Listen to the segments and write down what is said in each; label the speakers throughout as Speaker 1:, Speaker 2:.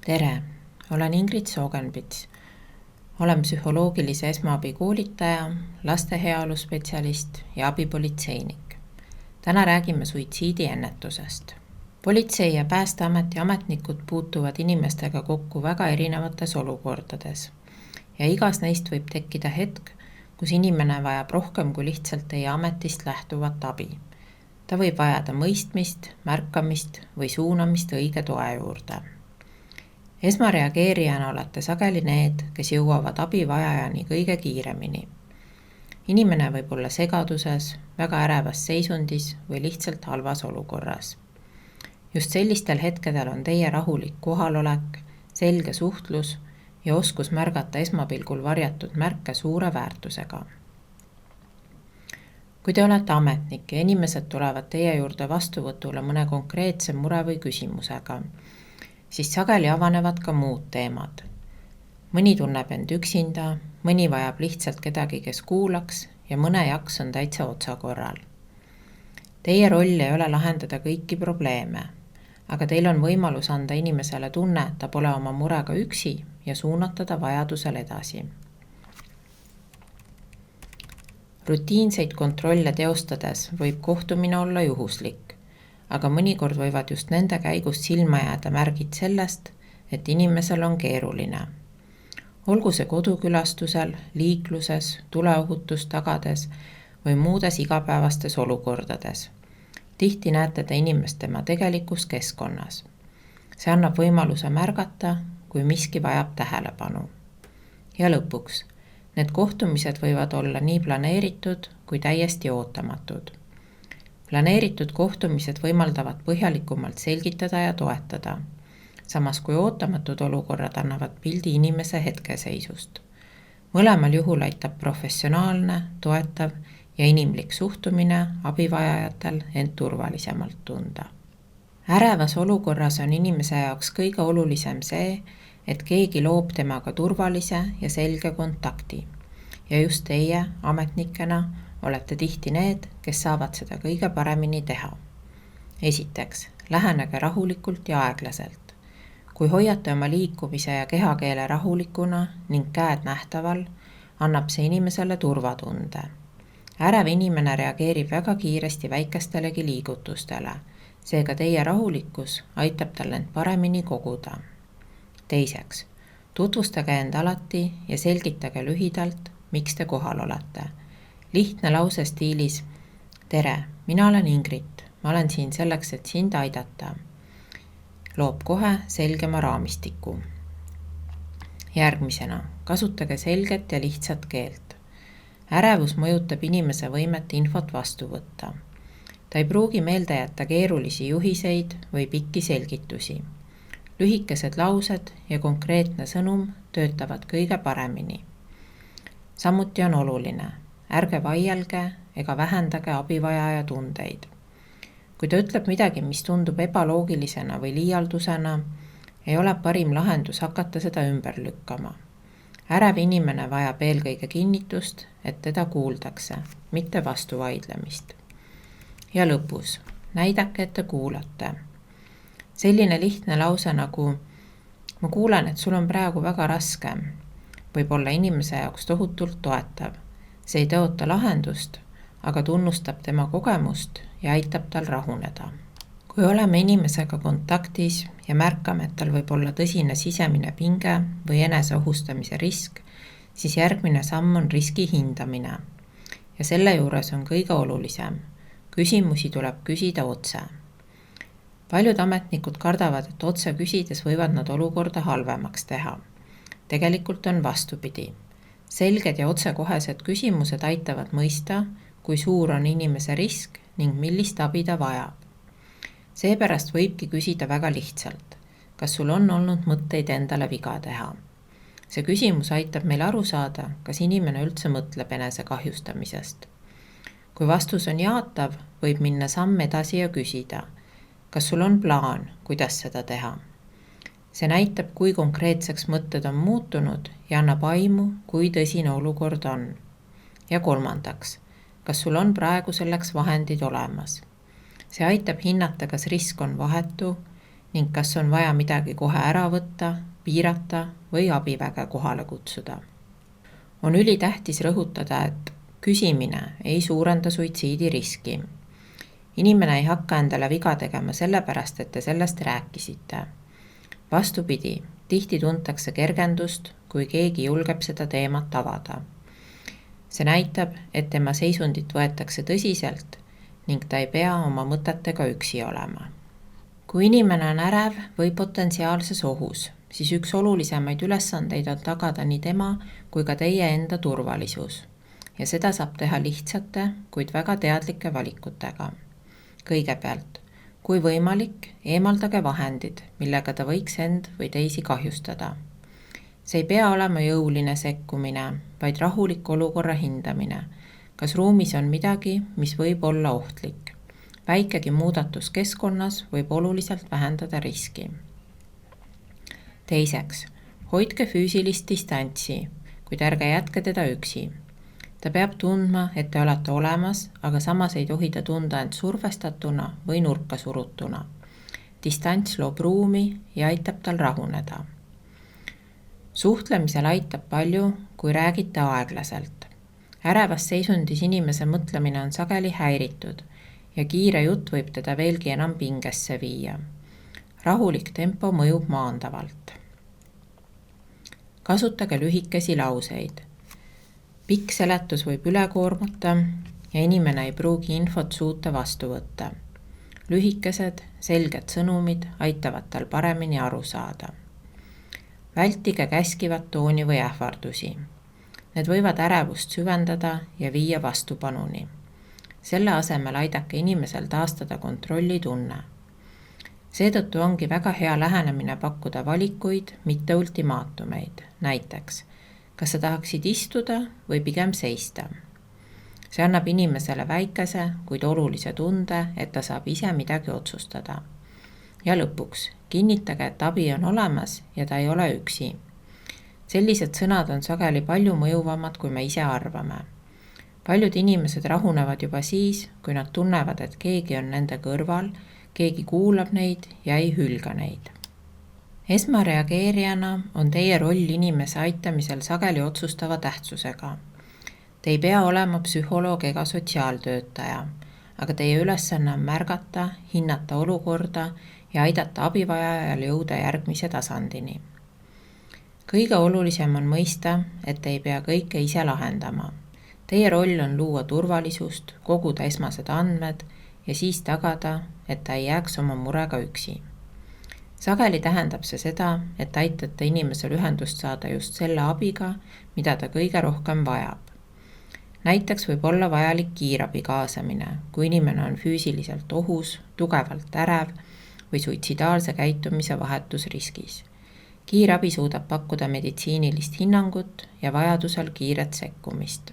Speaker 1: Tere, olen Ingrid Soogenpits. Olen psühholoogilise esmaabi koolitaja, laste heaolu spetsialist ja abipolitseinik. Täna räägime suitsiidiennetusest. Politsei ja Päästeameti ametnikud puutuvad inimestega kokku väga erinevates olukordades. Ja igas neist võib tekkida hetk, kus inimene vajab rohkem kui lihtsalt teie ametist lähtuvat abi. Ta võib vajada mõistmist, märkamist või suunamist õige toe juurde. Esmareageerijana olete sageli need, kes jõuavad abivajajani kõige kiiremini. Inimene võib olla segaduses, väga ärevas seisundis või lihtsalt halvas olukorras. Just sellistel hetkedel on teie rahulik kohalolek, selge suhtlus ja oskus märgata esmapilgul varjatud märke suure väärtusega. Kui te olete ametnik ja inimesed tulevad teie juurde vastuvõtule mõne konkreetse mure või küsimusega, siis sageli avanevad ka muud teemad. Mõni tunneb end üksinda, mõni vajab lihtsalt kedagi, kes kuulaks ja mõne jaks on täitsa otsakorral. Teie roll ei ole lahendada kõiki probleeme, aga teil on võimalus anda inimesele tunne, et ta pole oma murega üksi ja suunata ta vajadusel edasi. Rutiinseid kontrolle teostades võib kohtumine olla juhuslik, aga mõnikord võivad just nende käigust silma jääda märgid sellest, et inimesel on keeruline. Olgu see kodukülastusel, liikluses, tuleohutust tagades või muudes igapäevastes olukordades. Tihti näete te inimest tema tegelikus keskkonnas. See annab võimaluse märgata, kui miski vajab tähelepanu. Ja lõpuks, need kohtumised võivad olla nii planeeritud kui täiesti ootamatud. Planeeritud kohtumised võimaldavad põhjalikumalt selgitada ja toetada, samas kui ootamatud olukorrad annavad pildi inimese hetkeseisust. Mõlemal juhul aitab professionaalne, toetav ja inimlik suhtumine abivajajatel end turvalisemalt tunda. Ärevas olukorras on inimese jaoks kõige olulisem see, et keegi loob temaga turvalise ja selge kontakti. Ja just teie ametnikena olete tihti need, kes saavad seda kõige paremini teha. Esiteks, lähenege rahulikult ja aeglaselt. Kui hoiate oma liikumise ja kehakeele rahulikuna ning käed nähtaval, annab see inimesele turvatunde. Ärev inimene reageerib väga kiiresti väikestelegi liigutustele, seega teie rahulikkus aitab tal end paremini koguda. Teiseks, tutvustage end alati ja selgitage lühidalt, miks te kohal olete. Lihtne lause stiilis: Tere, mina olen Ingrid, ma olen siin selleks, et sind aidata. Loob kohe selgema raamistiku. Järgmisena, kasutage selget ja lihtsat keelt. Ärevus mõjutab inimese võimet infot vastu võtta. Ta ei pruugi meelde jätta keerulisi juhiseid või pikki selgitusi. Lühikesed laused ja konkreetne sõnum töötavad kõige paremini. Samuti on oluline, ärge vaielge ega vähendage abivajaja tundeid. Kui ta ütleb midagi, mis tundub ebaloogilisena või liialdusena, ei ole parim lahendus hakata seda ümber lükkama. Ärev inimene vajab eelkõige kinnitust, et teda kuuldakse, mitte vastuvaidlemist. Ja lõpus, näidake, et te kuulate. Selline lihtne lause nagu ma kuulen, et sul on praegu väga raske, võib olla inimese jaoks tohutult toetav. See ei tõota lahendust, aga tunnustab tema kogemust ja aitab tal rahuneda. Kui oleme inimesega kontaktis ja märkame, et tal võib olla tõsine sisemine pinge või eneseohustamise risk, siis järgmine samm on riski hindamine. Ja selle juures on kõige olulisem. Küsimusi tuleb küsida otse. Paljud ametnikud kardavad, et otse küsides võivad nad olukorda halvemaks teha. Tegelikult on vastupidi. Selged ja otsekohesed küsimused aitavad mõista, kui suur on inimese risk ning millist abi ta vajab. Seepärast võibki küsida väga lihtsalt. Kas sul on olnud mõtteid endale viga teha? See küsimus aitab meil aru saada, kas inimene üldse mõtleb enese kahjustamisest. Kui vastus on jaatav, võib minna samm edasi ja küsida. Kas sul on plaan, kuidas seda teha? See näitab, kui konkreetseks mõtted on muutunud ja annab aimu, kui tõsine olukord on. Ja kolmandaks, kas sul on praegu selleks vahendid olemas? See aitab hinnata, kas risk on vahetu ning kas on vaja midagi kohe ära võtta, piirata või abiväge kohale kutsuda. On ülitähtis rõhutada, et küsimine ei suurenda suitsiidiriski. Inimene ei hakka endale viga tegema sellepärast, et te sellest rääkisite. Vastupidi, tihti tuntakse kergendust, kui keegi julgeb seda teemat avada. See näitab, et tema seisundit võetakse tõsiselt ning ta ei pea oma mõtetega üksi olema. Kui inimene on ärev või potentsiaalses ohus, siis üks olulisemaid ülesandeid on tagada nii tema kui ka teie enda turvalisus. Ja seda saab teha lihtsate, kuid väga teadlike valikutega. Kõigepealt, kui võimalik, eemaldage vahendid, millega ta võiks end või teisi kahjustada. See ei pea olema jõuline sekkumine, vaid rahulik olukorra hindamine. Kas ruumis on midagi, mis võib olla ohtlik? Väikegi muudatus keskkonnas võib oluliselt vähendada riski. Teiseks, hoidke füüsilist distantsi, kuid ärge jätke teda üksi. Ta peab tundma, et te olete olemas, aga samas ei tohi ta tunda end survestatuna või nurka surutuna. Distants loob ruumi ja aitab tal rahuneda. Suhtlemisel aitab palju, kui räägite aeglaselt. Ärevas seisundis inimese mõtlemine on sageli häiritud ja kiire jutt võib teda veelgi enam pingesse viia. Rahulik tempo mõjub maandavalt. Kasutage lühikesi lauseid. Pikk seletus võib üle koormata ja inimene ei pruugi infot suuta vastu võtta. Lühikesed, selged sõnumid aitavad tal paremini aru saada. Vältige käskivat tooni või ähvardusi. Need võivad ärevust süvendada ja viia vastupanuni. Selle asemel aidake inimesel taastada kontrolli tunne. Seetõttu ongi väga hea lähenemine pakkuda valikuid, mitte ultimaatumeid. Näiteks, kas sa tahaksid istuda või pigem seista? See annab inimesele väikese, kuid olulise tunde, et ta saab ise midagi otsustada. Ja lõpuks, kinnitage, et abi on olemas ja ta ei ole üksi. Sellised sõnad on sageli palju mõjuvamad, kui me ise arvame. Paljud inimesed rahunevad juba siis, kui nad tunnevad, et keegi on nende kõrval, keegi kuulab neid ja ei hülga neid. Esmareageerijana on teie roll inimese aitamisel sageli otsustava tähtsusega. Te ei pea olema psühholoog ega sotsiaaltöötaja, aga teie ülesanne on märgata, hinnata olukorda ja aidata abivajajal jõuda järgmise tasandini. Kõige olulisem on mõista, et ei pea kõike ise lahendama. Teie roll on luua turvalisust, koguda esmased andmed ja siis tagada, et ta ei jääks oma murega üksi. Sageli tähendab see seda, et aitate inimesel ühendust saada just selle abiga, mida ta kõige rohkem vajab. Näiteks võib olla vajalik kiirabi kaasamine, kui inimene on füüsiliselt ohus, tugevalt ärev või suitsidaalse käitumise vahetusriskis. Kiirabi suudab pakkuda meditsiinilist hinnangut ja vajadusel kiiret sekkumist.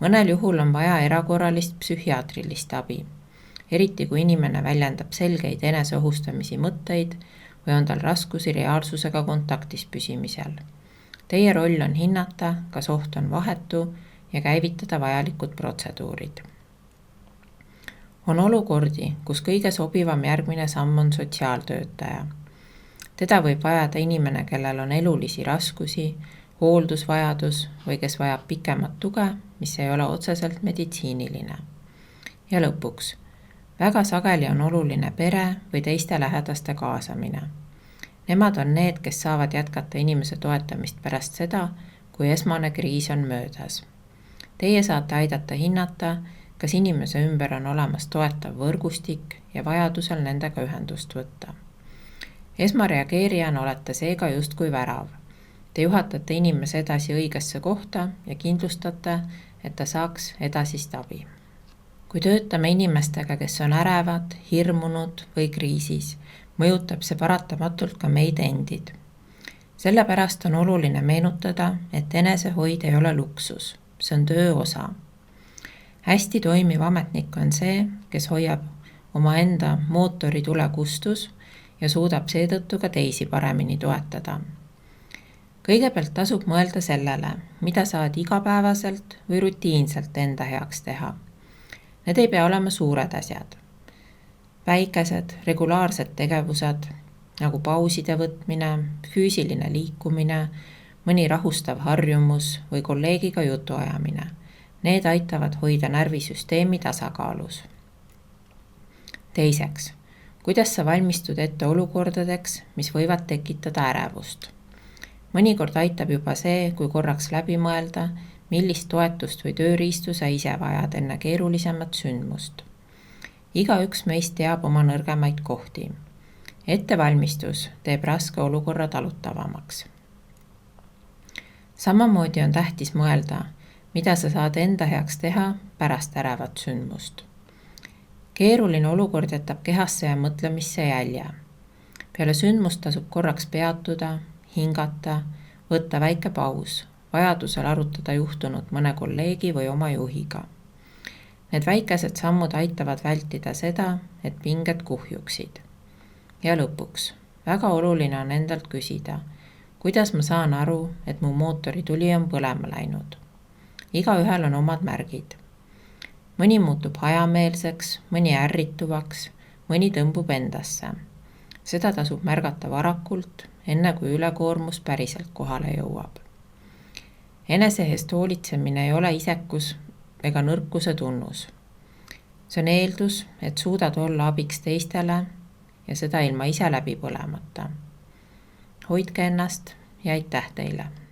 Speaker 1: Mõnel juhul on vaja erakorralist psühhiaatrilist abi, eriti kui inimene väljendab selgeid eneseohustamisi mõtteid või on tal raskusi reaalsusega kontaktis püsimisel. Teie roll on hinnata, kas oht on vahetu ja käivitada vajalikud protseduurid. On olukordi, kus kõige sobivam järgmine samm on sotsiaaltöötaja. Teda võib vajada inimene, kellel on elulisi raskusi, hooldusvajadus või kes vajab pikemat tuge, mis ei ole otseselt meditsiiniline. Ja lõpuks, väga sageli on oluline pere või teiste lähedaste kaasamine. Nemad on need, kes saavad jätkata inimese toetamist pärast seda, kui esmane kriis on möödas. Teie saate aidata hinnata, kas inimese ümber on olemas toetav võrgustik ja vajadusel nendega ühendust võtta. Esmareageerijana olete seega justkui värav. Te juhatate inimese edasi õigesse kohta ja kindlustate, et ta saaks edasist abi. Kui töötame inimestega, kes on ärevad, hirmunud või kriisis, mõjutab see paratamatult ka meid endid. Sellepärast on oluline meenutada, et enesehoid ei ole luksus, see on töö osa. Hästi toimiv ametnik on see, kes hoiab omaenda mootori tule kustus ja suudab seetõttu ka teisi paremini toetada. Kõigepealt tasub mõelda sellele, mida saad igapäevaselt või rutiinselt enda heaks teha. Need ei pea olema suured asjad. väikesed regulaarsed tegevused nagu pauside võtmine, füüsiline liikumine, mõni rahustav harjumus või kolleegiga jutuajamine. Need aitavad hoida närvisüsteemi tasakaalus. Teiseks, kuidas sa valmistud ette olukordadeks, mis võivad tekitada ärevust? Mõnikord aitab juba see, kui korraks läbi mõelda, millist toetust või tööriistu sa ise vajad enne keerulisemat sündmust. Igaüks meist teab oma nõrgemaid kohti. Ettevalmistus teeb raske olukorra talutavamaks. Samamoodi on tähtis mõelda, mida sa saad enda heaks teha pärast ärevat sündmust. Keeruline olukord jätab kehasse ja mõtlemisse jälje. Peale sündmust tasub korraks peatuda, hingata, võtta väike paus, vajadusel arutada juhtunut mõne kolleegi või oma juhiga. Need väikesed sammud aitavad vältida seda, et pinged kuhjuksid. Ja lõpuks, väga oluline on endalt küsida, kuidas ma saan aru, et mu mootorituli on põlema läinud. Igaühel on omad märgid. Mõni muutub hajameelseks, mõni ärrituvaks, mõni tõmbub endasse. Seda tasub märgata varakult, enne kui ülekoormus päriselt kohale jõuab. Enese eest hoolitsemine ei ole isekus ega nõrkuse tunnus. See on eeldus, et suudad olla abiks teistele ja seda ilma ise läbi põlemata. Hoidke ennast ja aitäh teile!